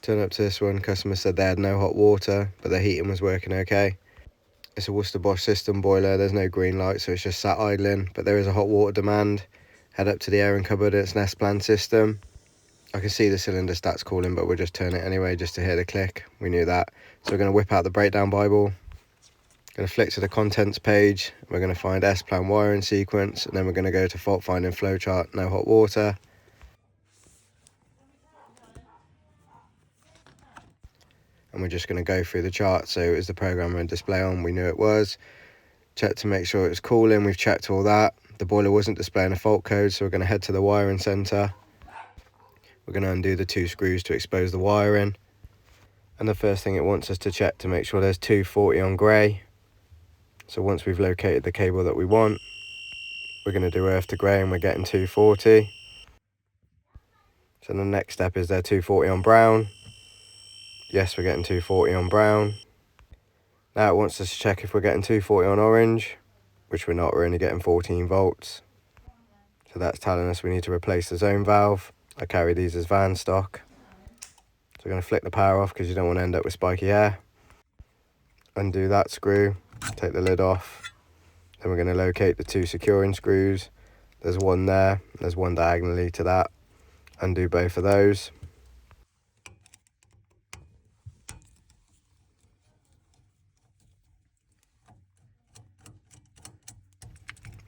Turn up to this one, customer said they had no hot water, but their heating was working okay. It's a Worcester Bosch system boiler, there's no green light, so it's just sat idling, but there is a hot water demand. Head up to the airing cupboard, it's an S-plan system. I can see the cylinder stats calling, but we'll just turn it anyway just to hear the click. We knew that. So we're going to whip out the breakdown Bible. Going to flick to the contents page. We're going to find S-plan wiring sequence, and then we're going to go to fault finding flowchart, no hot water. And we're just going to go through the chart. So is the programmer and display on? We knew it was. Check to make sure it was cooling. We've checked all that. The boiler wasn't displaying a fault code, so we're going to head to the wiring center. We're going to undo the 2 screws to expose the wiring. And the first thing it wants us to check to make sure there's 240 on grey. So once we've located the cable that we want, we're going to do earth to grey and we're getting 240. So the next step is there 240 on brown. Yes, we're getting 240 on brown. Now it wants us to check if we're getting 240 on orange, which we're not, we're only getting 14 volts. So that's telling us we need to replace the zone valve. I carry these as van stock. So we're going to flick the power off because you don't want to end up with spiky hair. Undo that screw, take the lid off. Then we're going to locate the 2 securing screws. There's one there, there's one diagonally to that. Undo both of those.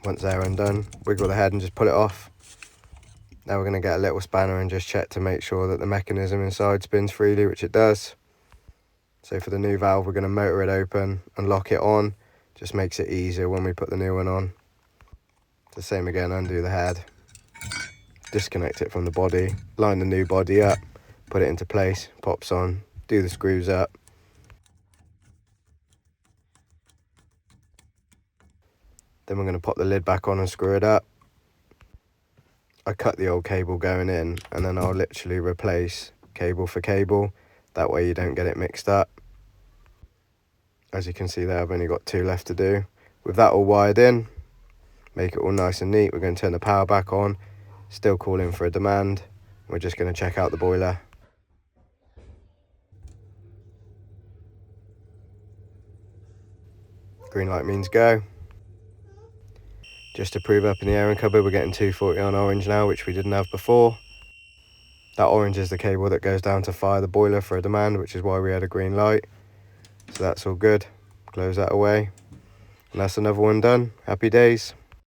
Once they're undone, wiggle the head and just pull it off. Now we're going to get a little spanner and just check to make sure that the mechanism inside spins freely, which it does. So for the new valve, we're going to motor it open and lock it on. Just makes it easier when we put the new one on. The same again, undo the head. Disconnect it from the body. Line the new body up. Put it into place. Pops on. Do the screws up. Then we're going to pop the lid back on and screw it up. I cut the old cable going in and then I'll literally replace cable for cable. That way you don't get it mixed up. As you can see there, I've only got 2 left to do. With that all wired in, make it all nice and neat. We're going to turn the power back on. Still calling for a demand. We're just going to check out the boiler. Green light means go. Just to prove up in the airing cupboard, we're getting 240 on orange now, which we didn't have before. That orange is the cable that goes down to fire the boiler for a demand, which is why we had a green light. So that's all good. Close that away. And that's another one done. Happy days.